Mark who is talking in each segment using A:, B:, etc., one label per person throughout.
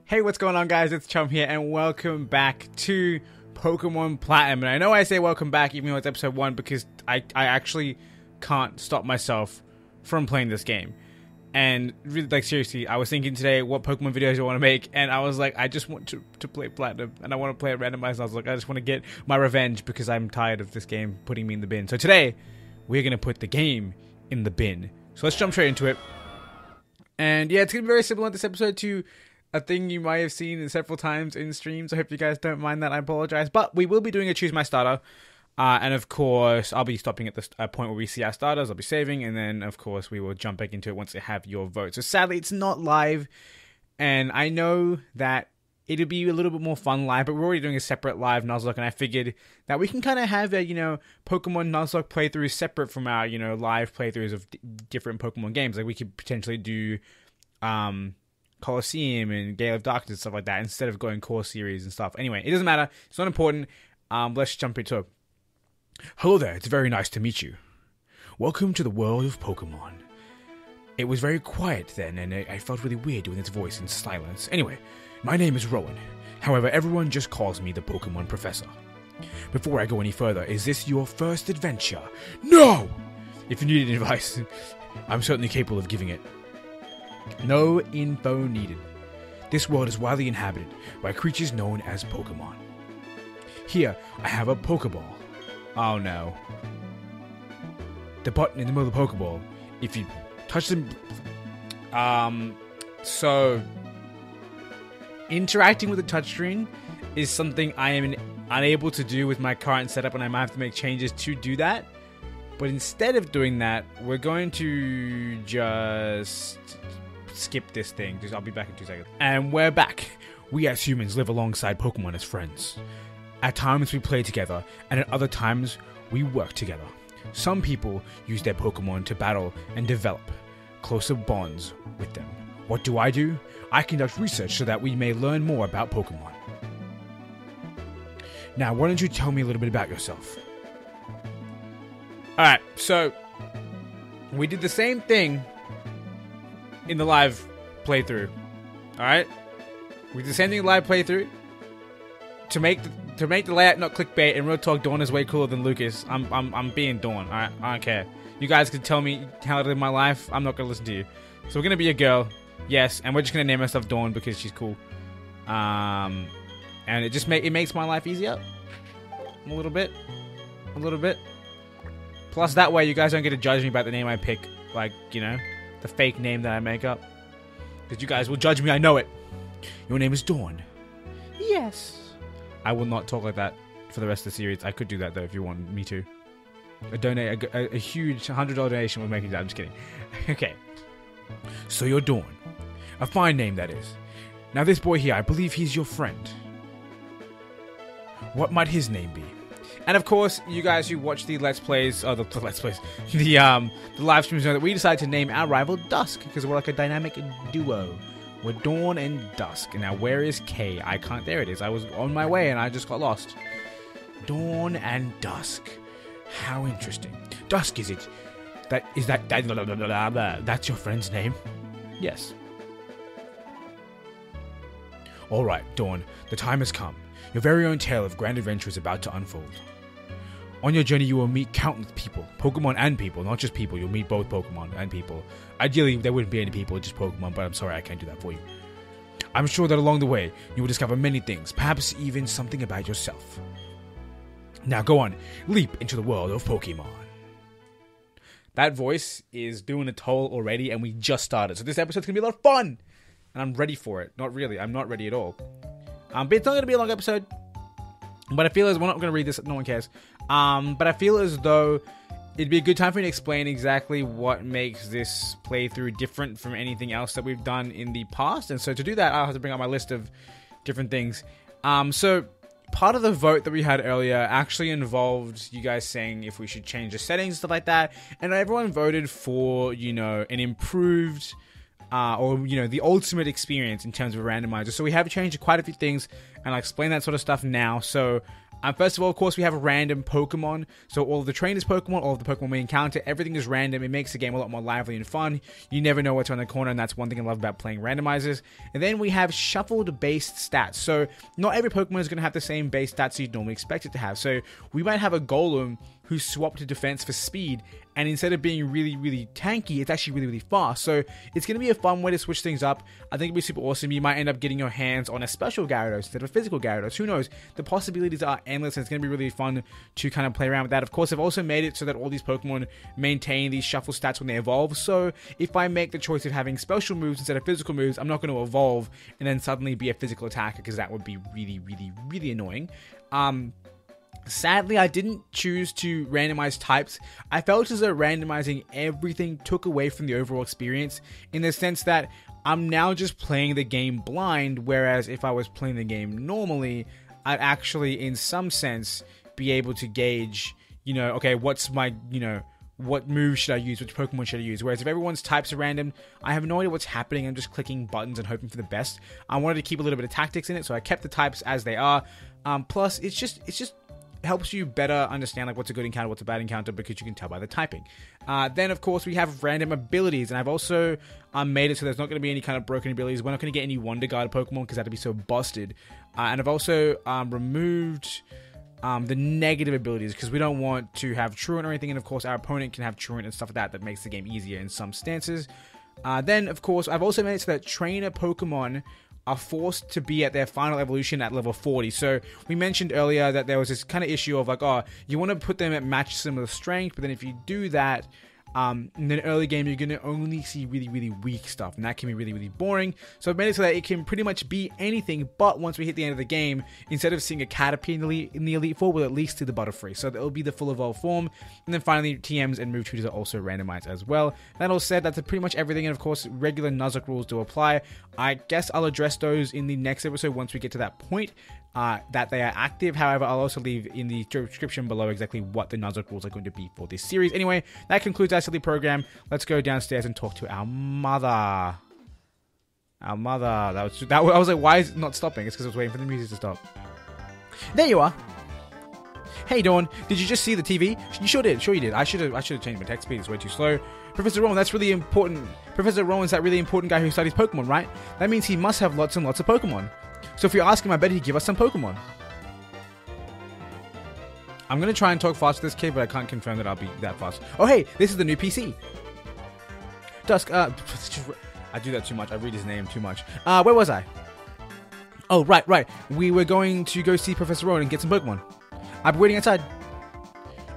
A: Hey, what's going on, guys? It's Chum here, and welcome back to Pokemon Platinum. And I know I say welcome back even though it's episode 1 because I actually can't stop myself from playing this game. And really, like, seriously, I was thinking today what Pokemon videos I want to make, and I was like, I just want to play Platinum, and I want to play it randomized, and I was like, I just want to get my revenge because I'm tired of this game putting me in the bin. So today, we're going to put the game in the bin. So let's jump straight into it. And yeah, it's going to be very similar this episode to a thing you might have seen several times in streams. I hope you guys don't mind that. I apologize. But we will be doing a Choose My Starter. And of course, I'll be stopping at the point where we see our starters. I'll be saving. And then, of course, we will jump back into it once I have your vote. So sadly, it's not live. And I know that it'll be a little bit more fun live. But we're already doing a separate live Nuzlocke. And I figured that we can kind of have a, Pokemon Nuzlocke playthrough separate from our, live playthroughs of different Pokemon games. Like, we could potentially do Colosseum and Gale of Darkness and stuff like that instead of going core series and stuff. Anyway, it doesn't matter. It's not important. Let's jump into it. Hello there. It's very nice to meet you. Welcome to the world of Pokemon. It was very quiet then, and I felt really weird doing its voice in silence. Anyway, my name is Rowan. However, everyone just calls me the Pokemon Professor. Before I go any further, is this your first adventure? No! If you need advice, I'm certainly capable of giving it. No info needed. This world is widely inhabited by creatures known as Pokemon. Here, I have a Pokeball. Oh no. The button in the middle of the Pokeball, if you touch them... So... interacting with the touchscreen is something I am unable to do with my current setup, and I might have to make changes to do that. But instead of doing that, we're going to just skip this thing. I'll be back in 2 seconds. And we're back. We as humans live alongside Pokemon as friends. At times we play together, and at other times we work together. Some people use their Pokemon to battle and develop closer bonds with them. What do? I conduct research so that we may learn more about Pokemon. Now, why don't you tell me a little bit about yourself? Alright, so we did the same thing in the live playthrough. Alright? We did the same thing in the live playthrough. To make the layout not clickbait, and real talk, Dawn is way cooler than Lucas. I'm being Dawn, alright? I don't care. You guys can tell me how to live my life. I'm not gonna listen to you. So we're gonna be a girl. Yes, and we're just gonna name ourselves Dawn because she's cool. And it just makes my life easier. A little bit. Plus that way you guys don't get to judge me about the name I pick. Like, the fake name that I make up. Because you guys will judge me, I know it. Your name is Dawn. Yes. I will not talk like that for the rest of the series. I could do that though if you want me to. A huge $100 donation will make it. I'm just kidding. Okay. So you're Dawn. A fine name, that is. Now this boy here, I believe he's your friend. What might his name be? And of course, you guys who watch the Let's Plays, the live streams know that we decided to name our rival Dusk, because we're like a dynamic duo. We're Dawn and Dusk. Now where is K? I can't, there it is. I was on my way and I just got lost. Dawn and Dusk. How interesting. Dusk, is it? That's your friend's name? Yes. Alright, Dawn, the time has come. Your very own tale of grand adventure is about to unfold. On your journey, you will meet countless people. Pokemon and people, not just people. You'll meet both Pokemon and people. Ideally, there wouldn't be any people, just Pokemon, but I'm sorry, I can't do that for you. I'm sure that along the way, you will discover many things, perhaps even something about yourself. Now go on, leap into the world of Pokemon. That voice is doing a toll already, and we just started. So this episode's going to be a lot of fun! And I'm ready for it. Not really, I'm not ready at all. But it's not going to be a long episode. But I feel as we're not going to read this, no one cares. But I feel as though it'd be a good time for me to explain exactly what makes this playthrough different from anything else that we've done in the past. And so to do that, I'll have to bring up my list of different things. So part of the vote that we had earlier actually involved you guys saying if we should change the settings and stuff like that. And everyone voted for, an improved... the ultimate experience in terms of a randomizer. So we have changed quite a few things, and I'll explain that sort of stuff now. So, First of all, of course, we have random Pokemon. So all of the trainers Pokemon, all of the Pokemon we encounter, everything is random. It makes the game a lot more lively and fun. You never know what's around the corner, and that's one thing I love about playing randomizers. And then we have shuffled based stats. So not every Pokemon is going to have the same base stats you'd normally expect it to have. So we might have a Golem who swapped to defense for speed, and instead of being really, really tanky, it's actually really, really fast. So it's going to be a fun way to switch things up. I think it'll be super awesome. You might end up getting your hands on a special Gyarados instead of a physical Gyarados. Who knows? The possibilities are endless, and it's going to be really fun to kind of play around with that. Of course, I've also made it so that all these Pokemon maintain these shuffle stats when they evolve. So if I make the choice of having special moves instead of physical moves, I'm not going to evolve and then suddenly be a physical attacker, because that would be really, really, really annoying. Sadly, I didn't choose to randomize types. I felt as though randomizing everything took away from the overall experience, in the sense that I'm now just playing the game blind, whereas if I was playing the game normally, I'd actually, in some sense, be able to gauge, okay, what's my, what move should I use, which Pokemon should I use. Whereas if everyone's types are random, I have no idea what's happening. I'm just clicking buttons and hoping for the best. I wanted to keep a little bit of tactics in it, so I kept the types as they are. Plus, it's just helps you better understand like what's a good encounter, what's a bad encounter, because you can tell by the typing. Then of course we have random abilities, and I've also made it so there's not going to be any kind of broken abilities. We're not going to get any Wonder Guard Pokemon because that'd be so busted. And I've also removed the negative abilities, because we don't want to have Truant or anything, and of course our opponent can have Truant and stuff like that. That makes the game easier in some stances. Then of course I've also made it so that trainer Pokemon are forced to be at their final evolution at level 40. So we mentioned earlier that there was this kind of issue of like, you want to put them at match similar strength, but then if you do that, in the early game, you're going to only see really, really weak stuff, and that can be really, really boring. So I've made it so that it can pretty much be anything, but once we hit the end of the game, instead of seeing a Caterpie in the Elite Four, we'll at least see the Butterfree. So that'll be the full evolved form. And then finally, TMs and move tutors are also randomized as well. That all said, that's pretty much everything, and of course, regular Nuzlocke rules do apply. I guess I'll address those in the next episode once we get to that point. That they are active. However, I'll also leave in the description below exactly what the Nuzlocke rules are going to be for this series. Anyway, that concludes our silly program. Let's go downstairs and talk to our mother. Our mother. I was like, why is it not stopping? It's because I was waiting for the music to stop. There you are. Hey Dawn, did you just see the TV? You sure did. Sure you did. I should have changed my text speed. It's way too slow. Professor Rowan, that's really important. Professor Rowan's that really important guy who studies Pokemon, right? That means he must have lots and lots of Pokemon. So if you ask him, I bet he'd give us some Pokemon. I'm going to try and talk fast with this kid, but I can't confirm that I'll be that fast. Oh, hey, this is the new PC. Dusk, I do that too much. I read his name too much. Where was I? Oh, right. We were going to go see Professor Rowan and get some Pokemon. I'll be waiting outside.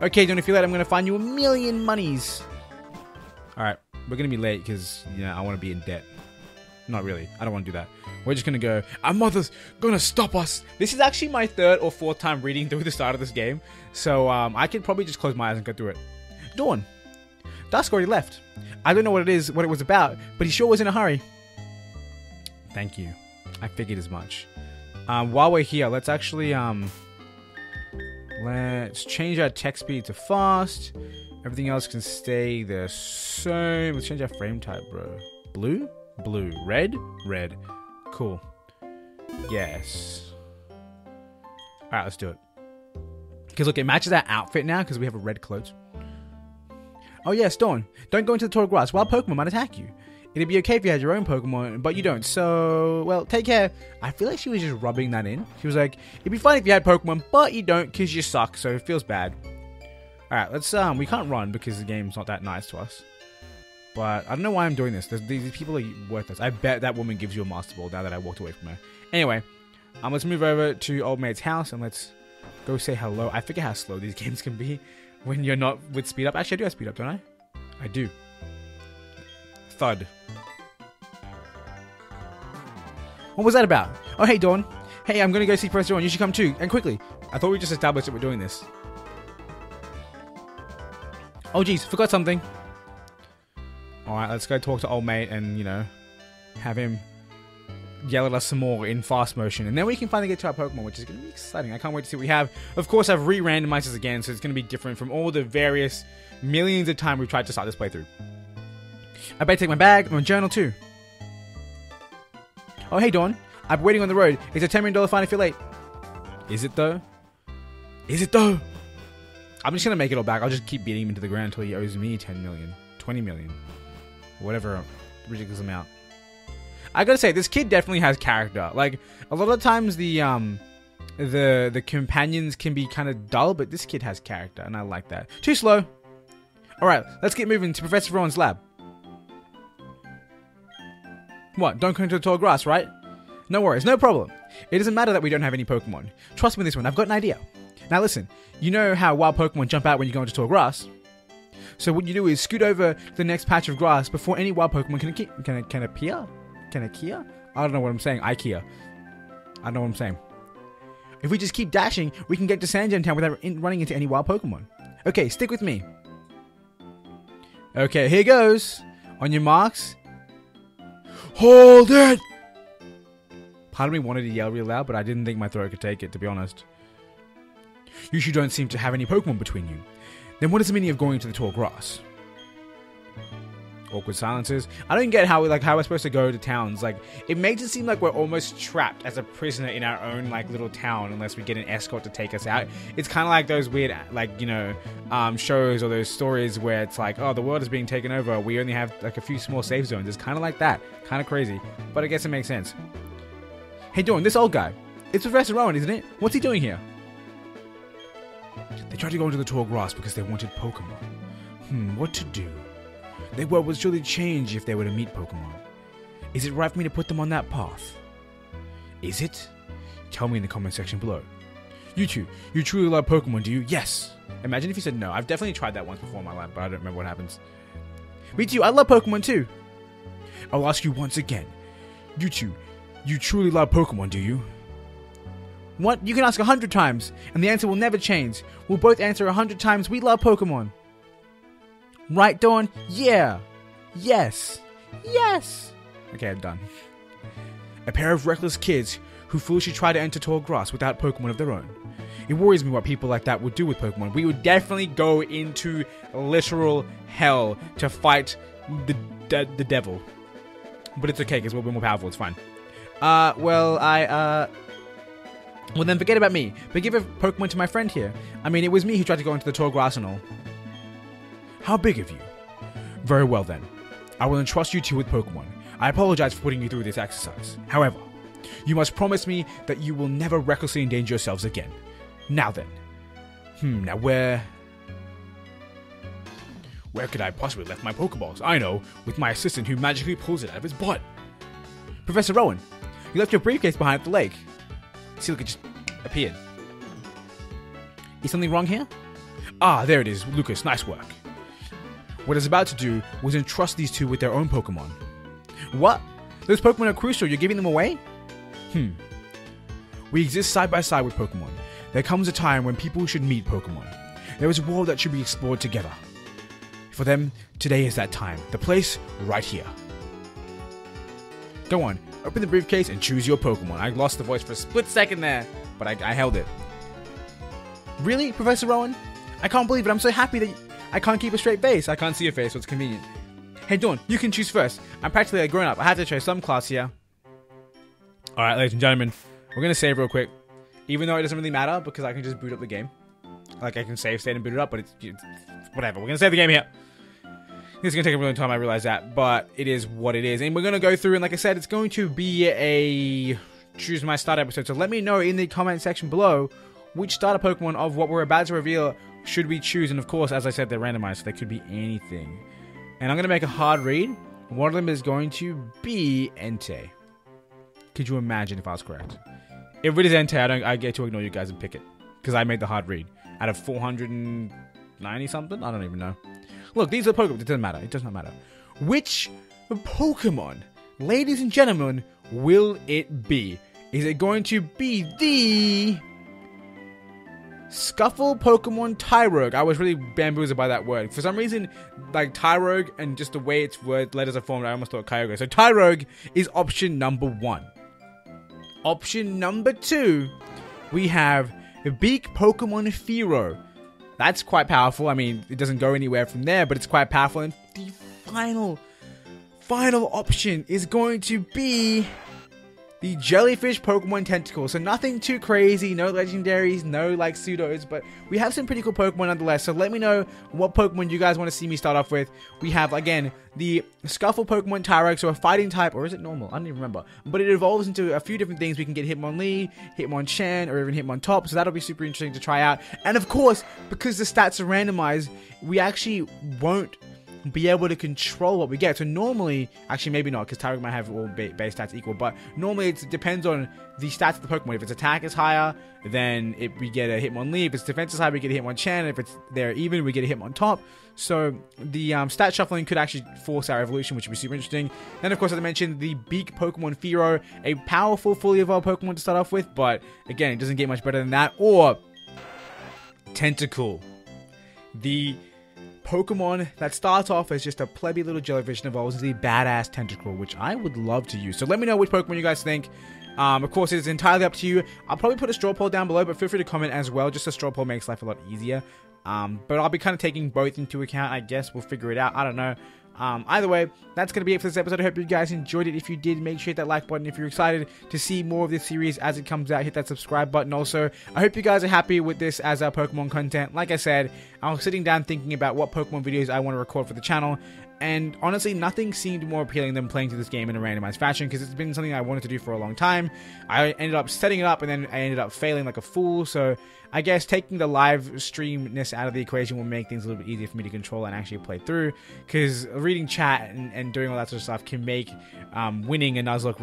A: Okay, don't you feel that I'm going to find you 1,000,000 monies. Alright, we're going to be late because, I want to be in debt. Not really. I don't want to do that. We're just going to go, our mother's going to stop us. This is actually my 3rd or 4th time reading through the start of this game. So I could probably just close my eyes and go through it. Dawn. Dusk already left. I don't know what it was about, but he sure was in a hurry. Thank you. I figured as much. While we're here, let's actually, let's change our text speed to fast. Everything else can stay the same. Let's change our frame type, bro. Blue? Blue. Red? Red. Cool. Yes. Alright, let's do it. Because look, it matches our outfit now because we have a red clothes. Oh yes, Dawn. Don't go into the tall grass. Wild Pokemon might attack you. It'd be okay if you had your own Pokemon, but you don't. So, well, take care. I feel like she was just rubbing that in. She was like, it'd be fine if you had Pokemon, but you don't because you suck, so it feels bad. Alright, let's, we can't run because the game's not that nice to us. But I don't know why I'm doing this. These people are worthless. I bet that woman gives you a Master Ball now that I walked away from her. Anyway, let's move over to Old Maid's house and let's go say hello. I forget how slow these games can be when you're not with speed up. Actually, I do have speed up, don't I? I do. Thud. What was that about? Oh, hey, Dawn. Hey, I'm going to go see Professor Dawn. You should come too. And quickly. I thought we just established that we're doing this. Oh, geez. Forgot something. Alright, let's go talk to Old Mate and, have him yell at us some more in fast motion. And then we can finally get to our Pokemon, which is going to be exciting. I can't wait to see what we have. Of course, I've re-randomized this again, so it's going to be different from all the various millions of times we've tried to start this playthrough. I better take my bag and my journal too. Oh, hey, Dawn. I'm waiting on the road. It's a $10 million fine if you're late. Is it, though? Is it though? I'm just gonna make it all back. I'll just keep beating him into the ground until he owes me 10 million, 20 million, whatever ridiculous amount. I gotta say, this kid definitely has character. Like, a lot of times the companions can be kind of dull, but this kid has character, and I like that. Too slow. Alright, let's get moving to Professor Rowan's lab. What? Don't go into the tall grass, right? No worries, no problem. It doesn't matter that we don't have any Pokemon. Trust me on this one, I've got an idea. Now listen, you know how wild Pokemon jump out when you go into tall grass? So what you do is scoot over to the next patch of grass before any wild Pokemon can appear? Can appear? I don't know what I'm saying. IKEA. I don't know what I'm saying. If we just keep dashing, we can get to Sand Gem Town without running into any wild Pokemon. Okay, stick with me. Okay, here goes. On your marks. Hold it! Part of me wanted to yell real loud, but I didn't think my throat could take it, to be honest. You two don't seem to have any Pokemon between you. Then what is the meaning of going to the tall grass? Awkward silences. I don't get how we're supposed to go to towns. Like, it makes it seem like we're almost trapped as a prisoner in our own, like, little town unless we get an escort to take us out. It's kind of like those weird, like, you know, shows or those stories where it's like, oh, the world is being taken over. We only have, like, a few small safe zones. It's kind of like that. Kind of crazy. But I guess it makes sense. Hey, Dawn, this old guy. It's Professor Rowan, isn't it? What's he doing here? They tried to go into the tall grass because they wanted Pokemon. What to do? Their world would surely change if they were to meet Pokemon. Is it right for me to put them on that path? Is it? Tell me in the comment section below. You two, you truly love Pokemon, do you? Yes! Imagine if you said no. I've definitely tried that once before in my life, but I don't remember what happens. Me too, I love Pokemon too! I'll ask you once again. You two, you truly love Pokemon, do you? What? You can ask 100 times, and the answer will never change. We'll both answer 100 times, we love Pokemon. Right, Dawn? Yeah. Yes. Yes. Okay, I'm done. A pair of reckless kids who foolishly try to enter tall grass without Pokemon of their own. It worries me what people like that would do with Pokemon. We would definitely go into literal hell to fight the devil. But it's okay, because we'll be more powerful, it's fine. Well, then forget about me. But give a Pokemon to my friend here. I mean, it was me who tried to go into the tall grass and all. How big of you? Very well then. I will entrust you two with Pokemon. I apologize for putting you through this exercise. However, you must promise me that you will never recklessly endanger yourselves again. Now then. Now where could I possibly left my Pokeballs? I know, with my assistant who magically pulls it out of his butt. Professor Rowan, you left your briefcase behind at the lake. See, look, it just appeared. Is something wrong here? Ah, there it is. Lucas, nice work. What I was about to do was entrust these two with their own Pokemon. What? Those Pokemon are crucial. You're giving them away? We exist side by side with Pokemon. There comes a time when people should meet Pokemon. There is a world that should be explored together. For them, today is that time. The place, right here. Go on, open the briefcase and choose your Pokemon. I lost the voice for a split second there, but I held it. Really, Professor Rowan? I can't believe it. I'm so happy that I can't keep a straight face. I can't see your face, so it's convenient. Hey, Dawn, you can choose first. I'm practically a grown-up. I have to show some class here. Alright, ladies and gentlemen, we're going to save real quick. Even though it doesn't really matter, because I can just boot up the game. Like, I can save state and boot it up, but it's whatever. We're going to save the game here. This is going to take a really long time, I realize that, but it is what it is. And we're going to go through, and like I said, it's going to be a choose my starter episode. So let me know in the comment section below which starter Pokemon of what we're about to reveal should we choose. And of course, as I said, they're randomized, so they could be anything. And I'm going to make a hard read. One of them is going to be Entei. Could you imagine if I was correct? If it is Entei, I get to ignore you guys and pick it. Because I made the hard read. Out of 490 something? I don't even know. Look, these are Pokemon. It doesn't matter. It does not matter. Which Pokemon, ladies and gentlemen, will it be? Is it going to be the Scuffle Pokemon Tyrogue? I was really bamboozled by that word. For some reason, like Tyrogue and just the way its word letters are formed, I almost thought Kyogre. So Tyrogue is option number 1. Option number 2, we have Beak Pokemon Firo. That's quite powerful. I mean, it doesn't go anywhere from there, but it's quite powerful. And the final option is going to be the jellyfish Pokemon tentacle. So nothing too crazy, no legendaries, no like pseudos, but we have some pretty cool Pokemon nonetheless. So let me know what Pokemon you guys want to see me start off with. We have, again, the Scuffle Pokemon Tyrex, so a fighting type, or is it normal? I don't even remember. But it evolves into a few different things. We can get Hitmonlee, Hitmonchan, or even Hitmontop, so that'll be super interesting to try out. And of course, because the stats are randomized, we actually won't be able to control what we get. So normally, actually maybe not, because Tyreek might have all base stats equal, but normally it depends on the stats of the Pokemon. If its attack is higher, then we get a Hitmonlee. If its defense is higher, we get a Hitmonchan. If they're even, we get a Hitmontop. So the stat shuffling could actually force our evolution, which would be super interesting. Then of course, as I mentioned, the Beak Pokemon Fearow, a powerful, fully evolved Pokemon to start off with, but again, it doesn't get much better than that. Or Tentacle, the Pokemon that starts off as just a plebby little jellyfish and evolves into the badass Tentacle, which I would love to use. So let me know which Pokemon you guys think. Of course, it is entirely up to you. I'll probably put a straw poll down below, but feel free to comment as well. Just a straw poll makes life a lot easier. But I'll be kind of taking both into account, I guess. We'll figure it out. I don't know. Either way, that's going to be it for this episode. I hope you guys enjoyed it. If you did, make sure you hit that like button. If you're excited to see more of this series as it comes out, hit that subscribe button also. I hope you guys are happy with this as our Pokemon content. Like I said, I was sitting down thinking about what Pokemon videos I want to record for the channel, and honestly, nothing seemed more appealing than playing through this game in a randomized fashion, because it's been something I wanted to do for a long time. I ended up setting it up, and then I ended up failing like a fool, so I guess taking the live streamness out of the equation will make things a little bit easier for me to control and actually play through, because reading chat and doing all that sort of stuff can make winning a Nuzlocke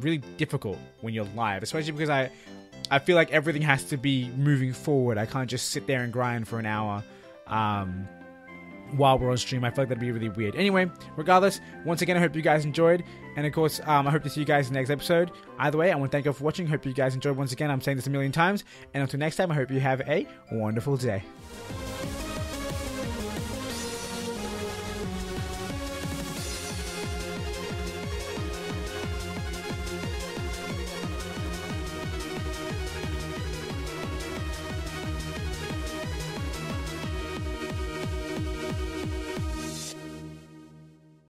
A: really difficult when you're live, especially because I feel like everything has to be moving forward. I can't just sit there and grind for an hour while we're on stream. I feel like that'd be really weird. Anyway, regardless, once again, I hope you guys enjoyed, and of course, I hope to see you guys in the next episode. Either way, I want to thank you all for watching. Hope you guys enjoyed once again. I'm saying this a million times, and until next time, I hope you have a wonderful day.